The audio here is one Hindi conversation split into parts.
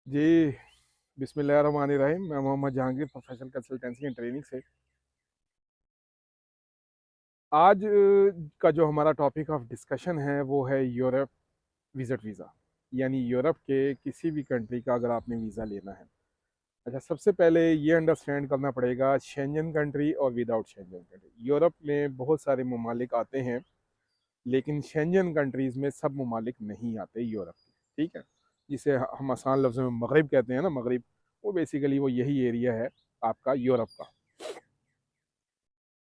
जी, बिस्मिल्लाहिर्रहमानिर्रहीम। मैं Mohammed Jahangir, professional consultancy and training से। आज का जो हमारा टॉपिक ऑफ डिस्कशन है वो है यूरोप विज़िट वीज़ा, यानी यूरोप के किसी भी कंट्री का अगर आपने वीज़ा लेना है। अच्छा, सबसे पहले ये अंडरस्टैंड करना पड़ेगा शेंजन कंट्री और विदाउट शेंजन कंट्री। यूरोप में बहुत सारे ममालिक आते हैं, लेकिन शेंजन कंट्रीज़ में सब ममालिक नहीं आते यूरोप के, ठीक है। जिसे हम आसान लफ्ज़ों में मगरिब कहते हैं ना, मगरिब, वो बेसिकली वो यही एरिया है आपका यूरोप का।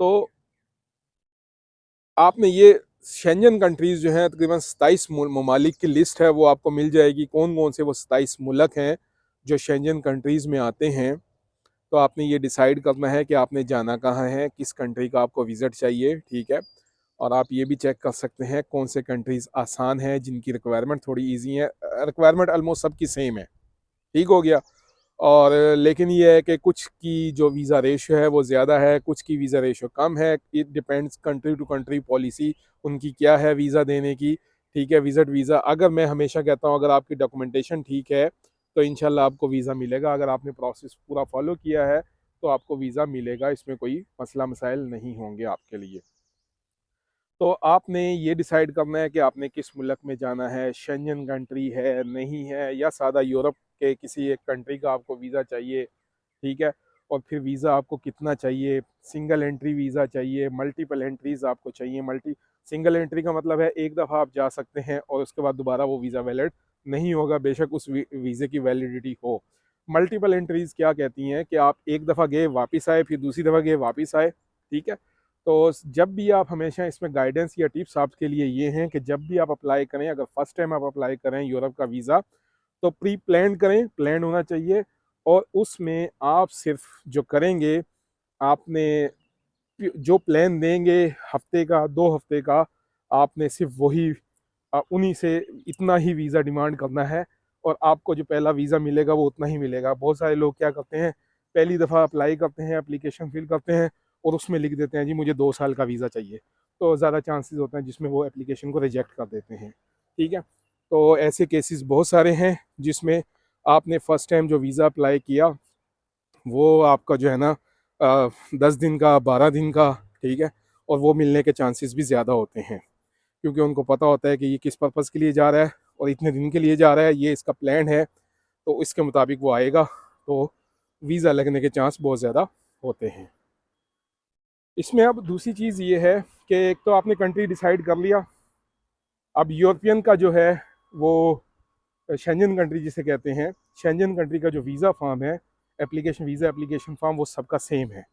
तो आपने ये शेंजन कंट्रीज जो हैं, तकरीबन 27 ममालिक की लिस्ट है, वो आपको मिल जाएगी। कौन कौन से वो 27 मुल्क हैं जो शेंजन कंट्रीज़ में आते हैं। तो आपने ये डिसाइड करना है कि आपने जाना कहाँ है, किस कंट्री का आपको विज़िट चाहिए, ठीक है। और आप ये भी चेक कर सकते हैं कौन से कंट्रीज़ आसान हैं, जिनकी रिक्वायरमेंट थोड़ी ईजी है। रिक्वायरमेंट ऑलमोस्ट सबकी सेम है, ठीक हो गया। और लेकिन ये है कि कुछ की जो वीज़ा रेशो है वो ज़्यादा है, कुछ की वीज़ा रेशो कम है। It depends country to country, policy उनकी क्या है वीज़ा देने की, ठीक है। विज़िट वीज़ा, अगर मैं हमेशा कहता हूँ, अगर आपकी डॉक्यूमेंटेशन ठीक है तो इंशाल्लाह आपको वीज़ा मिलेगा। अगर आपने प्रोसेस पूरा फॉलो किया है तो आपको वीज़ा मिलेगा, इसमें कोई मसला मसाइल नहीं होंगे आपके लिए। तो आपने ये डिसाइड करना है कि आपने किस मुल्क में जाना है, शेंजन कंट्री है नहीं है, या सादा यूरोप के किसी एक कंट्री का आपको वीज़ा चाहिए, ठीक है। और फिर वीज़ा आपको कितना चाहिए, सिंगल एंट्री वीज़ा चाहिए, मल्टीपल एंट्रीज आपको चाहिए। मल्टी सिंगल एंट्री का मतलब है एक दफ़ा आप जा सकते हैं और उसके बाद दोबारा वो वीज़ा वैलिड नहीं होगा, बेशक उस वीज़े की वैलिडिटी हो। मल्टीपल एंट्रीज क्या कहती हैं कि आप एक दफ़ा गए वापस आए, फिर दूसरी दफ़ा गए वापस आए, ठीक है। तो जब भी आप, हमेशा इसमें गाइडेंस या टिप्स आपके लिए ये हैं कि जब भी आप अप्लाई करें, अगर फर्स्ट टाइम आप अप्लाई करें यूरोप का वीज़ा, तो प्री प्लान करें, प्लान होना चाहिए। और उसमें आप सिर्फ जो करेंगे, आपने जो प्लान देंगे हफ्ते का 2 हफ्ते का, आपने सिर्फ वही उन्हीं से इतना ही वीज़ा डिमांड करना है। और आपको जो पहला वीज़ा मिलेगा वो उतना ही मिलेगा। बहुत सारे लोग क्या करते हैं, पहली दफ़ा अप्लाई करते हैं, एप्लीकेशन फिल करते हैं और उसमें लिख देते हैं जी मुझे 2 साल का वीज़ा चाहिए। तो ज़्यादा चांसेस होते हैं जिसमें वो एप्लीकेशन को रिजेक्ट कर देते हैं, ठीक है। तो ऐसे केसेस बहुत सारे हैं जिसमें आपने फ़र्स्ट टाइम जो वीज़ा अप्लाई किया वो आपका जो है ना 10 दिन का, 12 दिन का, ठीक है। और वो मिलने के चांसेस भी ज़्यादा होते हैं, क्योंकि उनको पता होता है कि ये किस पर्पज़ के लिए जा रहा है और इतने दिन के लिए जा रहा है, ये इसका प्लान है, तो इसके मुताबिक वो आएगा। तो वीज़ा लगने के चांस बहुत ज़्यादा होते हैं। इसमें अब दूसरी चीज़ ये है कि एक तो आपने कंट्री डिसाइड कर लिया। अब यूरोपियन का जो है वो शेंजन कंट्री जिसे कहते हैं, शेंजन कंट्री का जो वीज़ा फॉर्म है, वीज़ा एप्लीकेशन फॉर्म, वो सबका सेम है।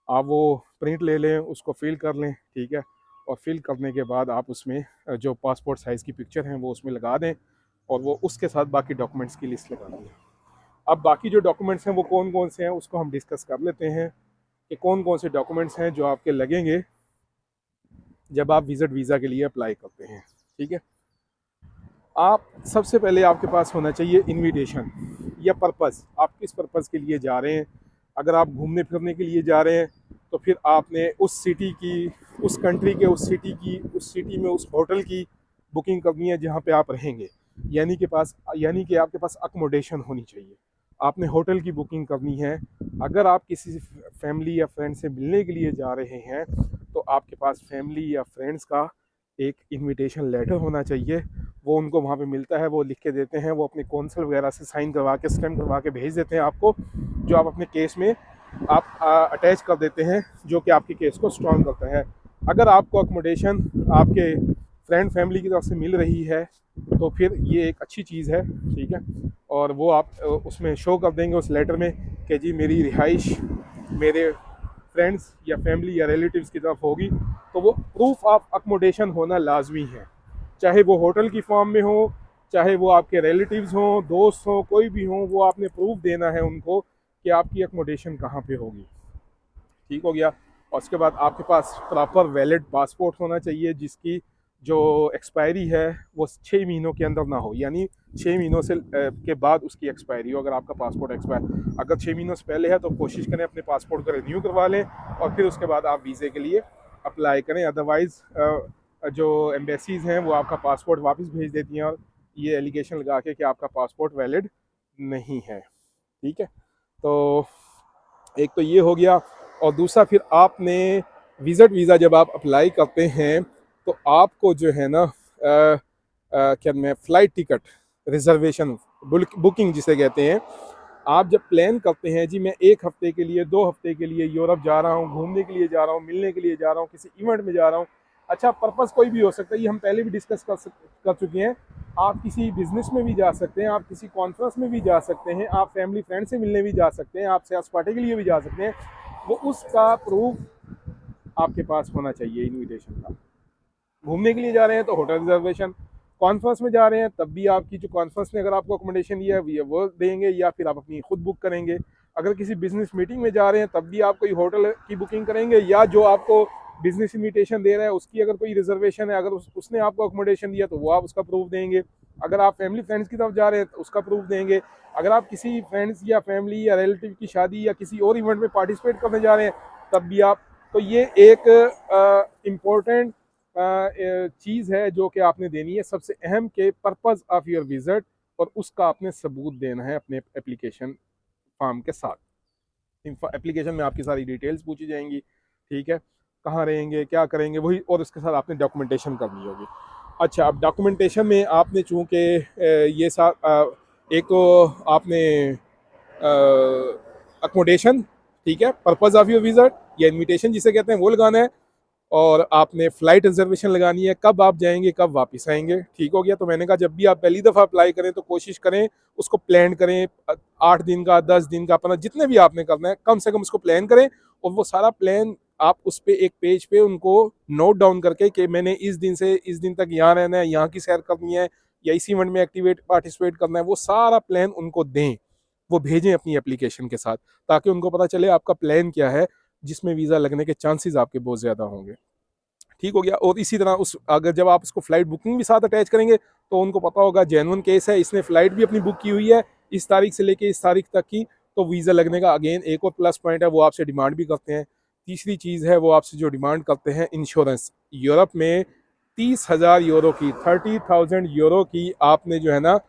आप वो प्रिंट ले लें, उसको फिल कर लें, ठीक है। और फिल करने के बाद आप उसमें जो पासपोर्ट साइज़ की पिक्चर हैं वो उसमें लगा दें, और वो उसके साथ बाकी डॉक्यूमेंट्स की लिस्ट लगा दें। अब बाकी जो डॉक्यूमेंट्स हैं वो कौन कौन से हैं उसको हम डिस्कस कर लेते हैं कि कौन कौन से डॉक्यूमेंट्स हैं जो आपके लगेंगे जब आप विज़िट वीज़ा के लिए अप्लाई करते हैं, ठीक है। आप सबसे पहले आपके पास होना चाहिए इनविटेशन या पर्पज़, आप किस पर्पज़ के लिए जा रहे हैं। अगर आप घूमने फिरने के लिए जा रहे हैं तो फिर आपने उस सिटी की, उस कंट्री के उस सिटी में उस होटल की बुकिंग करनी है जहाँ पे आप रहेंगे। यानी कि आपके पास अकोमोडेशन होनी चाहिए, आपने होटल की बुकिंग करनी है। अगर आप किसी फैमिली या फ्रेंड से मिलने के लिए जा रहे हैं तो आपके पास फैमिली या फ्रेंड्स का एक इनविटेशन लेटर होना चाहिए। वो उनको वहाँ पे मिलता है, वो लिख के देते हैं, वो अपने कौंसल वगैरह से साइन करवा के, स्टैम्प करवा के भेज देते हैं आपको, जो आप अपने केस में आप अटैच कर देते हैं, जो कि आपके केस को स्ट्रॉन्ग करता है। अगर आपको अकोमोडेशन आपके फ्रेंड फैमिली की तरफ से मिल रही है तो फिर ये एक अच्छी चीज़ है, ठीक है। और वो आप उसमें शो कर देंगे उस लेटर में कि जी मेरी रिहाइश मेरे फ्रेंड्स या फैमिली या रिलेटिव्स की तरफ होगी। तो वो प्रूफ ऑफ अकोमोडेशन होना लाजमी है, चाहे वो होटल की फॉर्म में हो, चाहे वो आपके रिलेटिव्स हों, दोस्त हों, कोई भी हों, वो आपने प्रूफ देना है उनको कि आपकी अकोमोडेशन कहाँ पे होगी, ठीक हो गया। और उसके बाद आपके पास प्रॉपर वैलिड पासपोर्ट होना चाहिए जिसकी जो एक्सपायरी है वो 6 महीनों के अंदर ना हो, यानी 6 महीनों से के बाद उसकी एक्सपायरी हो। अगर आपका पासपोर्ट एक्सपायर अगर 6 महीनों से पहले है तो कोशिश करें अपने पासपोर्ट को रिन्यू करवा लें और फिर उसके बाद आप वीज़े के लिए अप्लाई करें। अदरवाइज़ जो एम्बेसीज़ हैं वो आपका पासपोर्ट वापस भेज देती हैं और ये एलिगेशन लगा के कि आपका पासपोर्ट वैलिड नहीं है। ठीक है, तो एक तो ये हो गया, और दूसरा फिर आपने विजिट वीज़ा जब आप अप्लाई करते हैं तो आपको जो है ना क्या मैं फ़्लाइट टिकट रिजर्वेशन बुकिंग जिसे कहते हैं, आप जब प्लान करते हैं जी मैं 1 हफ्ते के लिए 2 हफ्ते के लिए यूरोप जा रहा हूँ, घूमने के लिए जा रहा हूँ, मिलने के लिए जा रहा हूँ, किसी इवेंट में जा रहा हूँ, अच्छा पर्पस कोई भी हो सकता है, ये हम पहले भी डिस्कस कर चुके हैं। आप किसी बिजनेस में भी जा सकते हैं, आप किसी कॉन्फ्रेंस में भी जा सकते हैं, आप फैमिली फ्रेंड से मिलने भी जा सकते हैं, आप सैर पार्टी के लिए भी जा सकते हैं, वो उसका प्रूफ आपके पास होना चाहिए इनविटेशन का। घूमने के लिए जा रहे हैं तो होटल रिजर्वेशन, कॉन्फ्रेंस में जा रहे हैं तब भी आपकी जो कॉन्फ्रेंस ने अगर आपको अकोमोडेशन दिया है वो देंगे, या फिर आप अपनी खुद बुक करेंगे। अगर किसी बिजनेस मीटिंग में जा रहे हैं तब भी आप कोई होटल की बुकिंग करेंगे, या जो आपको बिजनेस इन्विटेशन दे रहा है उसकी अगर कोई रिजर्वेशन है, अगर उसने आपको अकोमोडेशन दिया तो वो आप उसका प्रूफ देंगे। अगर आप फैमिली फ्रेंड्स की तरफ जा रहे हैं तो उसका प्रूफ देंगे। अगर आप किसी फ्रेंड्स या फैमिली या रिलेटिव की शादी या किसी और इवेंट में पार्टिसिपेट करने जा रहे हैं तब भी आप, तो ये एक इम्पोर्टेंट चीज़ है जो कि आपने देनी है, सबसे अहम के पर्पज़ ऑफ योर विजिट, और उसका आपने सबूत देना है अपने एप्लीकेशन फॉर्म के साथ। एप्लीकेशन में आपकी सारी डिटेल्स पूछी जाएंगी, ठीक है, कहाँ रहेंगे, क्या करेंगे, वही, और उसके साथ आपने डॉक्यूमेंटेशन करनी होगी। अच्छा, अब डॉक्यूमेंटेशन में आपने चूँकि ये एक तो आपने अकोमोडेशन, ठीक है, पर्पज़ ऑफ योर विजिट या इनविटेशन जिसे कहते हैं वो लगाना है, और आपने फ़्लाइट रिजर्वेशन लगानी है, कब आप जाएंगे कब वापस आएंगे। ठीक हो गया। तो मैंने कहा जब भी आप पहली दफ़ा अप्लाई करें तो कोशिश करें उसको प्लान करें, 8 दिन का, 10 दिन का, अपना जितने भी आपने करना है कम से कम उसको प्लान करें, और वो सारा प्लान आप उस पर एक पेज पे उनको नोट डाउन करके कि मैंने इस दिन से इस दिन तक यहाँ रहना है, यहाँ की सैर करनी है, या इसी इवेंट में पार्टिसिपेट करना है, वो सारा प्लान उनको दें, वो भेजें अपनी एप्लीकेशन के साथ, ताकि उनको पता चले आपका प्लान क्या है, जिसमें वीज़ा लगने के चांसेस आपके बहुत ज़्यादा होंगे। ठीक हो गया। और इसी तरह उस अगर जब आप उसको फ्लाइट बुकिंग भी साथ अटैच करेंगे तो उनको पता होगा जेन्युइन केस है, इसने फ़्लाइट भी अपनी बुक की हुई है इस तारीख से लेके इस तारीख तक की, तो वीज़ा लगने का अगेन एक और प्लस पॉइंट है, वो आपसे डिमांड भी करते हैं। तीसरी चीज़ है वो आपसे जो डिमांड करते हैं इंश्योरेंस। यूरोप में 30,000 यूरो की, 30,000 यूरो की आपने जो है ना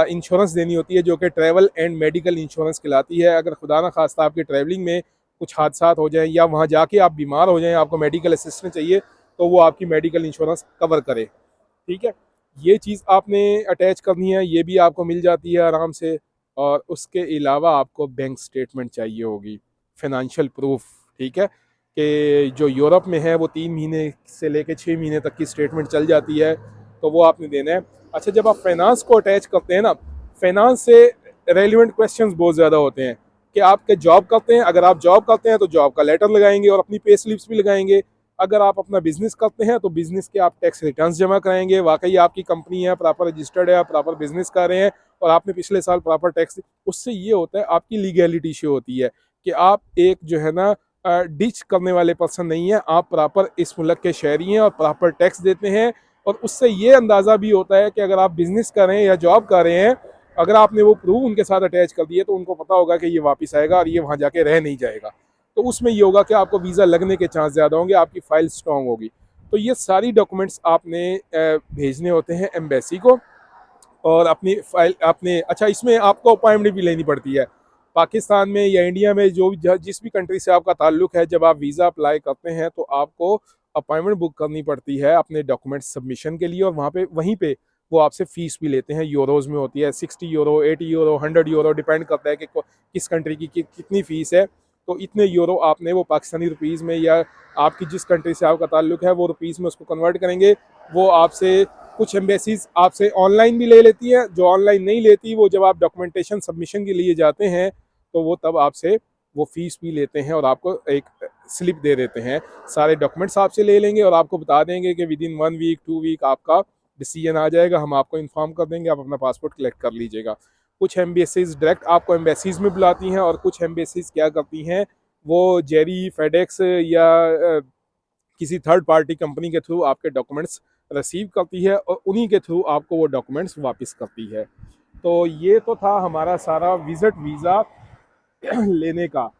इंश्योरेंस देनी होती है, जो कि ट्रैवल एंड मेडिकल इंश्योरेंस कहलाती है। अगर खुदा ना खास्ता आपके ट्रैवलिंग में कुछ हादसा हो जाए या वहाँ जाके आप बीमार हो जाएं, आपको मेडिकल असिस्टेंस चाहिए, तो वो आपकी मेडिकल इंश्योरेंस कवर करे। ठीक है, ये चीज़ आपने अटैच करनी है, ये भी आपको मिल जाती है आराम से। और उसके अलावा आपको बैंक स्टेटमेंट चाहिए होगी, फाइनेंशियल प्रूफ, ठीक है, कि जो यूरोप में है वो 3 महीने से लेकर 6 महीने तक की स्टेटमेंट चल जाती है, तो वो आपने देना है। अच्छा, जब आप फाइनेंस को अटैच करते हैं ना, फाइनेंस से रेलिवेंट क्वेश्चंस बहुत ज़्यादा होते हैं कि आप क्या जॉब करते हैं। अगर आप जॉब करते हैं तो जॉब का लेटर लगाएंगे और अपनी पे स्लिप्स भी लगाएंगे। अगर आप अपना बिजनेस करते हैं तो बिजनेस के आप टैक्स रिटर्न्स जमा कराएंगे, वाकई आपकी कंपनी है, प्रॉपर रजिस्टर्ड है, आप प्रॉपर बिजनेस कर रहे हैं और आपने पिछले साल प्रॉपर टैक्स, उससे ये होता है आपकी लीगैलिटी शो होती है कि आप एक जो है ना डिच करने वाले पर्सन नहीं है, आप प्रॉपर इस मुल्क के शहरी हैं और प्रॉपर टैक्स देते हैं। और उससे ये अंदाज़ा भी होता है कि अगर आप बिजनेस कर रहे हैं या जॉब कर रहे हैं, अगर आपने वो प्रूफ उनके साथ अटैच कर दिए तो उनको पता होगा कि ये वापस आएगा और ये वहाँ जाके रह नहीं जाएगा। तो उसमें ये होगा कि आपको वीज़ा लगने के चांस ज़्यादा होंगे, आपकी फ़ाइल स्ट्रॉन्ग होगी। तो ये सारी डॉक्यूमेंट्स आपने भेजने होते हैं एम्बेसी को, और अपनी फाइल आपने, अच्छा इसमें आपको अपॉइंटमेंट भी लेनी पड़ती है। पाकिस्तान में या इंडिया में जो जिस भी कंट्री से आपका ताल्लुक है, जब आप वीज़ा अप्लाई करते हैं तो आपको अपॉइंटमेंट बुक करनी पड़ती है अपने डॉक्यूमेंट सबमिशन के लिए, और वहाँ पे वहीं पे वो आपसे फ़ीस भी लेते हैं। यूरोज़ में होती है 60 यूरो, 80 यूरो, 100 यूरो, डिपेंड करता है कि किस कंट्री की कितनी फ़ीस है। तो इतने यूरो आपने वो पाकिस्तानी रुपीज़ में, या आपकी जिस कंट्री से आपका ताल्लुक है वो रुपीज़ में उसको कन्वर्ट करेंगे। वो आपसे कुछ एम्बेसीज आपसे ऑनलाइन भी ले लेती हैं, जो ऑनलाइन नहीं लेती वो जब आप डॉक्यूमेंटेशन सबमिशन के लिए जाते हैं तो वो तब आपसे वो फ़ीस भी लेते हैं और आपको एक स्लिप दे देते हैं। सारे डॉक्यूमेंट्स आपसे ले लेंगे और आपको बता देंगे कि विद इन 1 वीक 2 वीक आपका डिसीजन आ जाएगा, हम आपको इन्फॉर्म कर देंगे, आप अपना पासपोर्ट कलेक्ट कर लीजिएगा। कुछ एम्बेसीज डायरेक्ट आपको एम्बेसीज में बुलाती हैं, और कुछ एम्बेसीज क्या करती हैं, वो जेरी, फेडेक्स या किसी थर्ड पार्टी कंपनी के थ्रू आपके डॉक्यूमेंट्स रिसीव करती है और उन्हीं के थ्रू आपको वो डॉक्यूमेंट्स वापस करती है। तो ये तो था हमारा सारा विजिट वीज़ा लेने का।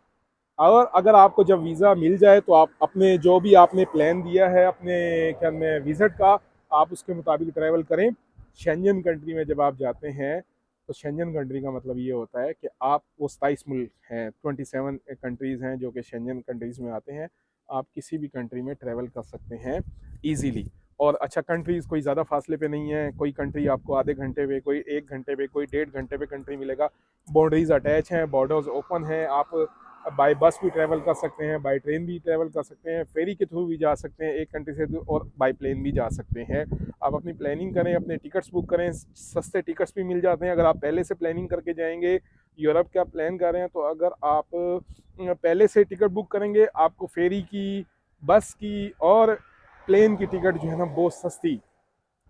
और अगर आपको जब वीज़ा मिल जाए तो आप अपने जो भी आपने प्लान दिया है अपने क्या में विजिट का, आप उसके मुताबिक ट्रैवल करें। शेंजन कंट्री में जब आप जाते हैं तो शेंजन कंट्री का मतलब ये होता है कि आप वो 27 मुल्क हैं, 27 कंट्रीज़ हैं जो कि शेंजन कंट्रीज़ में आते हैं। आप किसी भी कंट्री में ट्रैवल कर सकते हैं ईजीली। और अच्छा, कंट्रीज़ कोई ज़्यादा फासले पे नहीं है, कोई कंट्री आपको आधे घंटे पे, कोई 1 घंटे पे, कोई 1.5 घंटे पे कंट्री मिलेगा। बाउंड्रीज अटैच हैं, बॉर्डर्स ओपन हैं, आप बाय बस भी ट्रैवल कर सकते हैं, बाय ट्रेन भी ट्रैवल कर सकते हैं, फेरी के थ्रू भी जा सकते हैं एक कंट्री से, और बाय प्लेन भी जा सकते हैं। आप अपनी प्लानिंग करें, अपने टिकट्स बुक करें, सस्ते टिकट्स भी मिल जाते हैं अगर आप पहले से प्लानिंग करके जाएंगे। यूरोप का प्लान कर रहे हैं तो अगर आप पहले से टिकट बुक करेंगे, आपको फेरी की, बस की और प्लेन की टिकट जो है ना बहुत सस्ती,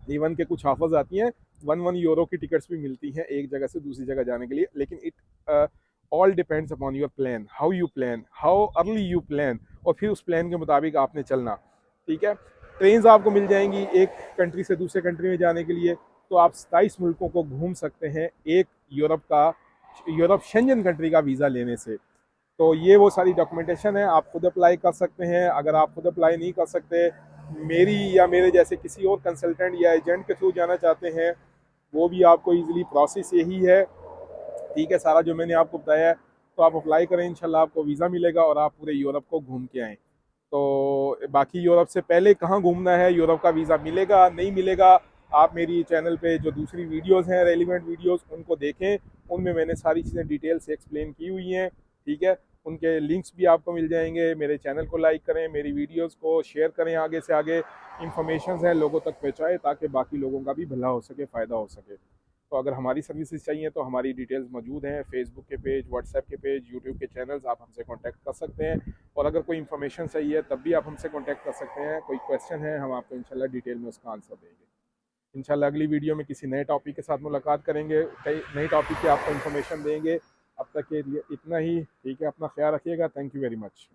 इवन के कुछ ऑफर्स आती हैं, 1 यूरो की टिकट्स भी मिलती हैं एक जगह से दूसरी जगह जाने के लिए। लेकिन it all depends upon your plan, how you plan, how early you plan, और फिर उस प्लान के मुताबिक आपने चलना। ठीक है, ट्रेन्स आपको मिल जाएंगी एक कंट्री से दूसरे कंट्री में जाने के लिए, तो आप 27 मुल्कों को घूम सकते हैं एक यूरोप शेंजन कंट्री का वीज़ा लेने से। तो ये वो सारी डॉक्यूमेंटेशन है, आप खुद अप्लाई कर सकते हैं। अगर आप खुद अप्लाई नहीं कर सकते, मेरी या मेरे जैसे किसी और कंसल्टेंट या एजेंट के थ्रू जाना चाहते हैं, वो भी आपको इजीली, प्रोसेस यही है। ठीक है, सारा जो मैंने आपको बताया है, तो आप अप्लाई करें, इंशाल्लाह आपको वीज़ा मिलेगा और आप पूरे यूरोप को घूम के आएँ। तो बाकी यूरोप से पहले कहाँ घूमना है, यूरोप का वीज़ा मिलेगा नहीं मिलेगा, आप मेरी चैनल पे जो दूसरी वीडियोज़ हैं, रेलिवेंट वीडियोज़, उनको देखें, उनमें मैंने सारी चीज़ें डिटेल से एक्सप्लेन की हुई हैं। ठीक है, उनके लिंक्स भी आपको मिल जाएंगे। मेरे चैनल को लाइक करें, मेरी वीडियोज़ को शेयर करें, आगे से आगे इंफॉर्मेशन है लोगों तक पहुँचाएँ ताकि बाकी लोगों का भी भला हो सके, फ़ायदा हो सके। तो अगर हमारी सर्विसेज चाहिए तो हमारी डिटेल्स मौजूद हैं, फेसबुक के पेज, व्हाट्सएप के पेज, यूट्यूब के चैनल्स, आप हमसे कांटेक्ट कर सकते हैं। और अगर कोई इन्फॉर्मेशन चाहिए तब भी आप हमसे कांटेक्ट कर सकते हैं। कोई क्वेश्चन है, हम आपको इंशाल्लाह डिटेल में उसका आंसर देंगे। इंशाल्लाह अगली वीडियो में किसी नए टॉपिक के साथ मुलाकात करेंगे, कई नए टॉपिक की आपको इन्फॉर्मेशन देंगे। अब तक के लिए इतना ही। ठीक है, अपना ख्याल रखिएगा। Thank you very much.